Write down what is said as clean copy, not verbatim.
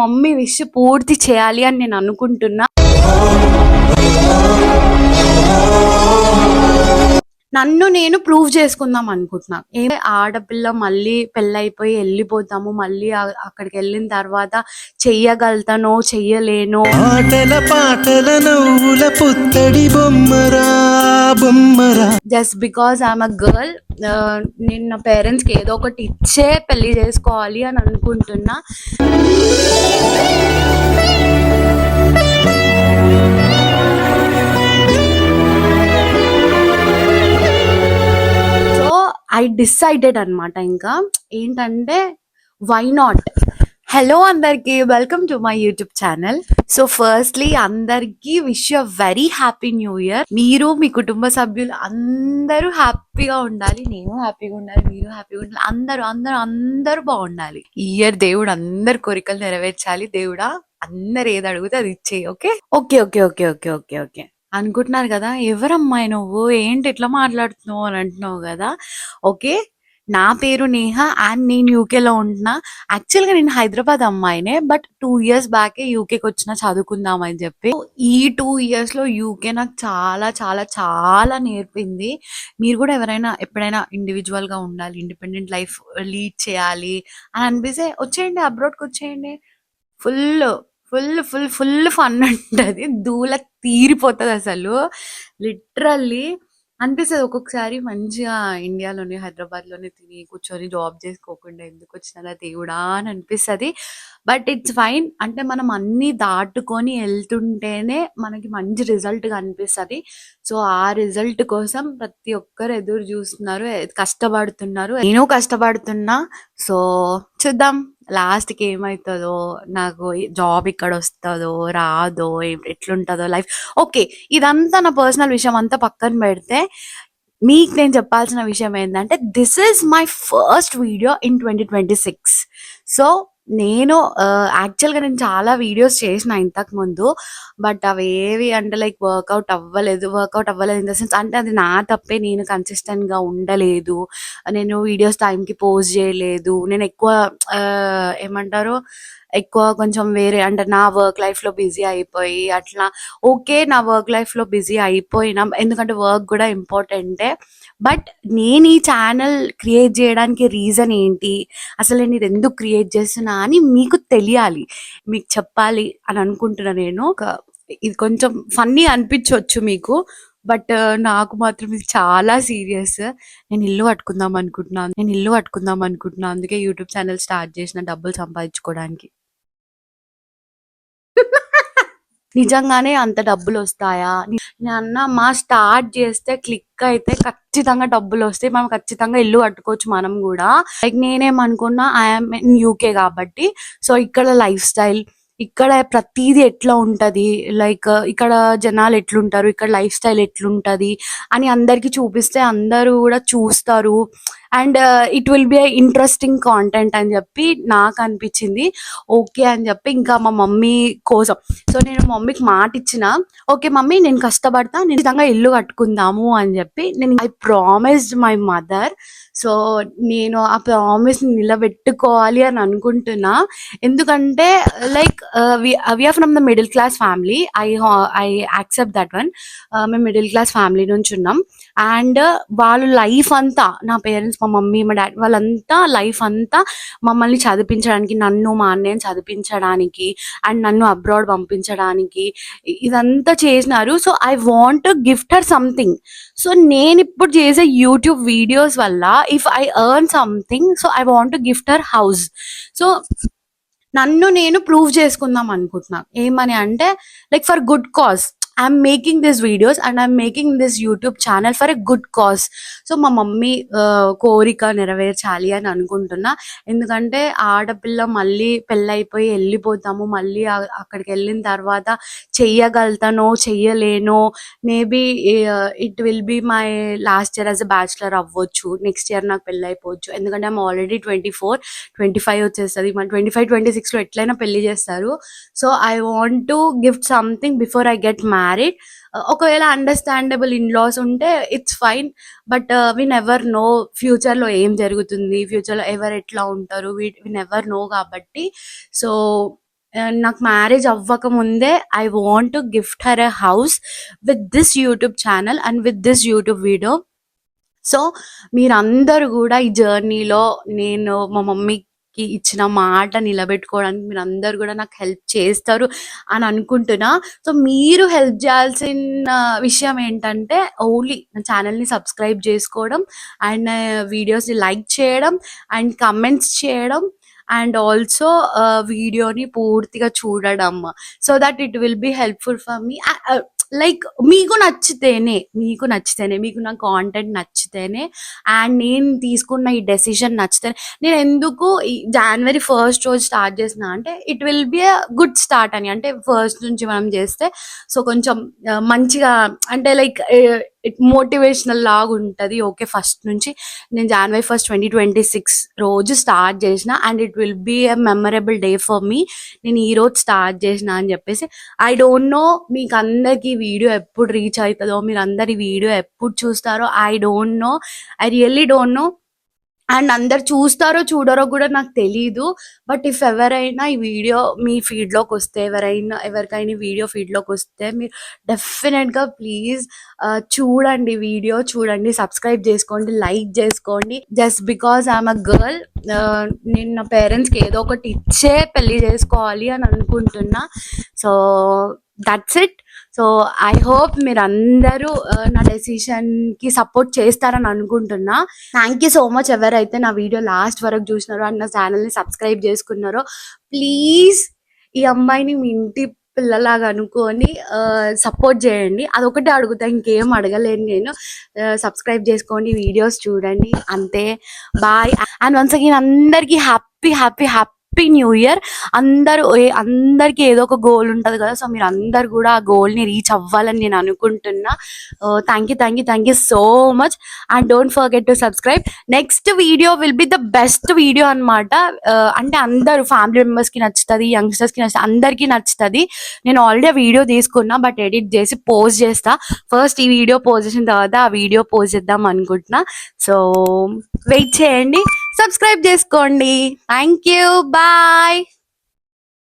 Mummy wish పూర్తి చేయాలి అని నేను అనుకుంటున్నా. నన్ను నేను ప్రూవ్ చేసుకుందాం అనుకుంటున్నా. ఆడపిల్ల మళ్ళీ పెళ్ళైపోయి వెళ్ళిపోతాము, మళ్ళీ అక్కడికి వెళ్ళిన తర్వాత చెయ్యగలుగుతానో చెయ్యలేనో, just because I'm a girl నేను నా పేరెంట్స్కి ఏదో ఒకటి ఇచ్చే పెళ్లి చేసుకోవాలి అని అనుకుంటున్నా. ఐ డిసైడెడ్ అనమాట. ఇంకా ఏంటంటే వై నాట్. హలో అందరికి, welcome to my YouTube channel. So firstly అందరికి wish you very happy new year. మీరు మీ కుటుంబ సభ్యులు అందరూ హ్యాపీగా ఉండాలి, నేను హ్యాపీగా ఉండాలి, మీరు హ్యాపీగా ఉండాలి, అందరూ అందరూ అందరూ బాగుండాలి. ఈ ఇయర్ దేవుడు అందరి కోరికలు నెరవేర్చాలి. దేవుడా అందరు ఏది అడిగితే అది ఇచ్చేయి. Okay okay okay okay okay okay okay అనుకుంటున్నారు కదా, ఎవరమ్మాయి నువ్వు, ఏంటి ఇట్లా మాట్లాడుతున్నావు అని అంటున్నావు కదా. ఓకే, నా పేరు నేహ అండ్ నేను యూకేలో ఉంటున్నా. యాక్చువల్గా నేను హైదరాబాద్ అమ్మాయినే, బట్ 2 years బ్యాకే యూకేకి వచ్చిన చదువుకుందామని చెప్పి. ఈ 2 yearsలో యూకే నాకు చాలా చాలా చాలా నేర్పింది. మీరు కూడా ఎవరైనా ఎప్పుడైనా ఇండివిజువల్గా ఉండాలి, ఇండిపెండెంట్ లైఫ్ లీడ్ చేయాలి అని అనిపిస్తే వచ్చేయండి, అబ్రాడ్కి వచ్చేయండి. Full full full full fun ఉంటుంది, దూల తీరిపోతుంది అసలు. లిటరల్లీ అనిపిస్తుంది ఒక్కొక్కసారి మంచిగా ఇండియాలోనే హైదరాబాద్లోనే తిని కూర్చొని జాబ్ చేసుకోకుండా ఎందుకు వచ్చినా దేవుడా అని అనిపిస్తుంది. But it's fine. అంటే మనం అన్ని దాటుకొని వెళ్తుంటేనే మనకి మంచి రిజల్ట్ కనిపిస్తుంది. సో ఆ రిజల్ట్ కోసం ప్రతి ఒక్కరు ఎదురు చూస్తున్నారు, కష్టపడుతున్నారు, నేను కష్టపడుతున్నా. సో చూద్దాం లాస్ట్కి ఏమవుతుందో, నాకు జాబ్ ఇక్కడ వస్తుందో రాదో, ఎట్లుంటుందో లైఫ్. ఓకే, ఇదంతా నా పర్సనల్ విషయం అంతా పక్కన పెడితే మీకు నేను చెప్పాల్సిన విషయం ఏంటంటే, this is my first video in 2026. So నేను యాక్చువల్గా నేను చాలా వీడియోస్ చేసిన ఇంతకు ముందు, బట్ అవి ఏవి అంటే లైక్ వర్కౌట్ అవ్వలేదు ఇన్ ద సెన్స్ అంటే అది నా తప్పే. నేను కన్సిస్టెంట్గా ఉండలేదు, నేను వీడియోస్ టైంకి పోస్ట్ చేయలేదు, నేను ఎక్కువ ఏమంటారు ఎక్కువ కొంచెం వేరే అంటే నా వర్క్ లైఫ్లో బిజీ అయిపోయి అట్లా. ఓకే, నా వర్క్ లైఫ్లో బిజీ అయిపోయినా, ఎందుకంటే వర్క్ కూడా ఇంపార్టెంటే. బట్ నేను ఈ ఛానల్ క్రియేట్ చేయడానికి రీజన్ ఏంటి, అసలు నేను ఇది ఎందుకు క్రియేట్ చేస్తున్నా అని మీకు తెలియాలి, మీకు చెప్పాలి అని అనుకుంటున్నా. నేను ఇది కొంచెం ఫన్నీ అనిపించవచ్చు మీకు, బట్ నాకు మాత్రం ఇది చాలా సీరియస్. నేను ఇల్లు కట్టుకుందాం అనుకుంటున్నాను, అందుకే యూట్యూబ్ ఛానల్ స్టార్ట్ చేసిన, డబ్బులు సంపాదించుకోవడానికి. నిజంగానే అంత డబ్బులు వస్తాయా? మా స్టార్ట్ చేస్తే క్లిక్ అయితే ఖచ్చితంగా డబ్బులు వస్తాయి, మనం ఖచ్చితంగా ఇల్లు కట్టుకోవచ్చు మనం కూడా. లైక్ నేనేమనుకున్నా, ఐఎమ్ ఇన్ యూకే కాబట్టి, సో ఇక్కడ లైఫ్ స్టైల్, ఇక్కడ ప్రతిదీ ఎట్లా ఉంటది, లైక్ ఇక్కడ జనాలు ఎట్లుంటారు, ఇక్కడ లైఫ్ స్టైల్ ఎట్లుంటది అని అందరికి చూపిస్తే అందరూ కూడా చూస్తారు, and it will be interesting content అని చెప్పి నాకు అనిపించింది. ఓకే అని చెప్పి ఇంకా మా మమ్మీ కోసం, సో నేను మమ్మీకి మాట ఇచ్చిన, ఓకే మమ్మీ నేను కష్టపడతా, నేను ఖచ్చితంగా ఇల్లు కట్టుకుందాము అని చెప్పి నేను I promised my mother. So నేను ఆ ప్రామిస్ నిలబెట్టుకోవాలి అని అనుకుంటున్నా. ఎందుకంటే like we're from the middle class family, I accept that one. మేము మిడిల్ క్లాస్ ఫ్యామిలీ నుంచి ఉన్నాం, అండ్ వాళ్ళు లైఫ్ అంతా, నా పేరెంట్స్, మా మమ్మీ, మా డాడీ, వాళ్ళంతా లైఫ్ అంతా మమ్మల్ని చదివించడానికి, నన్ను మా అన్నయ్యని చదివించడానికి అండ్ నన్ను అబ్రాడ్ పంపించడానికి ఇదంతా చేసినారు. So I want to gift her something. So నేను ఇప్పుడు చేసే యూట్యూబ్ వీడియోస్ వల్ల if I earn something, so I want to gift her house. So నన్ను నేను ప్రూవ్ చేసుకుందాం అనుకుంటున్నా. ఏమని అంటే like for good cause, I'm making this videos and I'm making this YouTube channel for a good cause. So మా mummy కోరిక నెరవేర్చాలి అని అనుకుంటున్నా. ఎందుకంటే ఆడపిల్ల మళ్ళీ పెళ్ళైపోయి వెళ్ళిపోతాము, మళ్ళీ అక్కడికి వెళ్ళిన తర్వాత చెయ్యగలుగుతానో చెయ్యలేనో, maybe it will be my last year as a bachelor అవ్వచ్చు, నెక్స్ట్ ఇయర్ నాకు పెళ్ళి అయిపోవచ్చు. ఎందుకంటే ఐమ్ ఆల్రెడీ 24, 25 వచ్చేస్తుంది, మన 25, 26లో ఎట్లయినా పెళ్లి చేస్తారు. So I want to gift something before I get married. ఒకవేళ అండర్స్టాండబుల్ ఇన్లాస్ ఉంటే it's fine, but we never know ఫ్యూచర్లో ఏం జరుగుతుంది, ఫ్యూచర్లో ఎవరు ఎట్లా ఉంటారు, వి నెవర్ నో. కాబట్టి సో నాకు మ్యారేజ్ అవ్వకముందే I want to gift her a house with this YouTube channel and with this YouTube video. So మీరందరూ కూడా ఈ జర్నీలో నేను మా మమ్మీకి ఇచ్చిన మాట నిలబెట్టుకోవడానికి మీరందరూ కూడా నాకు హెల్ప్ చేస్తారు అని అనుకుంటున్నా. సో మీరు హెల్ప్ చేయాల్సిన విషయం ఏంటంటే ఓన్లీ నా ఛానల్ని సబ్స్క్రైబ్ చేసుకోవడం అండ్ వీడియోస్ని లైక్ చేయడం అండ్ కమెంట్స్ చేయడం అండ్ ఆల్సో వీడియోని పూర్తిగా చూడడం. So that it will be helpful for me. Like మీకు నచ్చితేనే మీకు నా కాంటెంట్ నచ్చితేనే అండ్ నేను తీసుకున్న ఈ డెసిషన్ నచ్చితేనే నేను ఎందుకు ఈ January 1st రోజు స్టార్ట్ చేసిన అంటే it will be a good start అని. అంటే ఫస్ట్ నుంచి మనం చేస్తే సో కొంచెం మంచిగా అంటే లైక్ ఇట్ మోటివేషనల్ లాగా ఉంటుంది. ఓకే ఫస్ట్ నుంచి నేను January 1st 2026 రోజు స్టార్ట్ చేసిన and it will be a memorable day for me. నేను ఈ రోజు స్టార్ట్ చేసిన అని చెప్పేసి ఐ డోంట్ నో మీకు అందరికి వీడియో ఎప్పుడు రీచ్ అవుతుందో, మీరు అందరి వీడియో ఎప్పుడు చూస్తారో I don't know, I really don't know. And అందరు చూస్తారో చూడరో కూడా నాకు తెలీదు. బట్ ఇఫ్ ఎవరైనా ఈ వీడియో మీ ఫీడ్లోకి వస్తే ఎవరికైనా ఈ వీడియో ఫీడ్లోకి వస్తే మీరు డెఫినెట్గా ప్లీజ్ చూడండి, వీడియో చూడండి, సబ్స్క్రైబ్ చేసుకోండి, లైక్ చేసుకోండి. Just because I'm a girl, నేను నా పేరెంట్స్కి ఏదో ఒకటి ఇచ్చే పెళ్లి చేసుకోవాలి అని అనుకుంటున్నా. So that's it. So I hope మీరు అందరూ నా డెసిషన్కి సపోర్ట్ చేస్తారని అనుకుంటున్నా. థ్యాంక్ యూ సో మచ్ ఎవరైతే నా వీడియో లాస్ట్ వరకు చూసినారో అండ్ నా ఛానల్ని సబ్స్క్రైబ్ చేసుకున్నారో. ప్లీజ్ ఈ అమ్మాయిని మీ ఇంటి పిల్లలాగా అనుకొని సపోర్ట్ చేయండి. అదొకటి అడుగుతా, ఇంకేం అడగలేను నేను. సబ్స్క్రైబ్ చేసుకోండి, వీడియోస్ చూడండి, అంతే. బాయ్. అండ్ వన్స్ అగైన్ అందరికీ happy happy happy new year. అందరికీ ఏదో ఒక గోల్ ఉంటుంది కదా. సో మీరు అందరు కూడా ఆ గోల్ని రీచ్ అవ్వాలని నేను అనుకుంటున్నా. Thank you so much and don't forget to subscribe. Next video will be the best video అనమాట. అంటే అందరూ ఫ్యామిలీ మెంబర్స్కి నచ్చుతుంది, యంగ్స్టర్స్కి నచ్చుతుంది, అందరికీ నచ్చుతుంది. నేను ఆల్రెడీ ఆ వీడియో తీసుకున్నా బట్ ఎడిట్ చేసి పోస్ట్ చేస్తా. ఫస్ట్ ఈ వీడియో పోస్ట్ చేసిన తర్వాత ఆ వీడియో పోస్ట్ చేద్దాం అనుకుంటున్నా. సో వెయిట్ చేయండి, సబ్స్క్రైబ్ చేసుకోండి. Thank you, bye.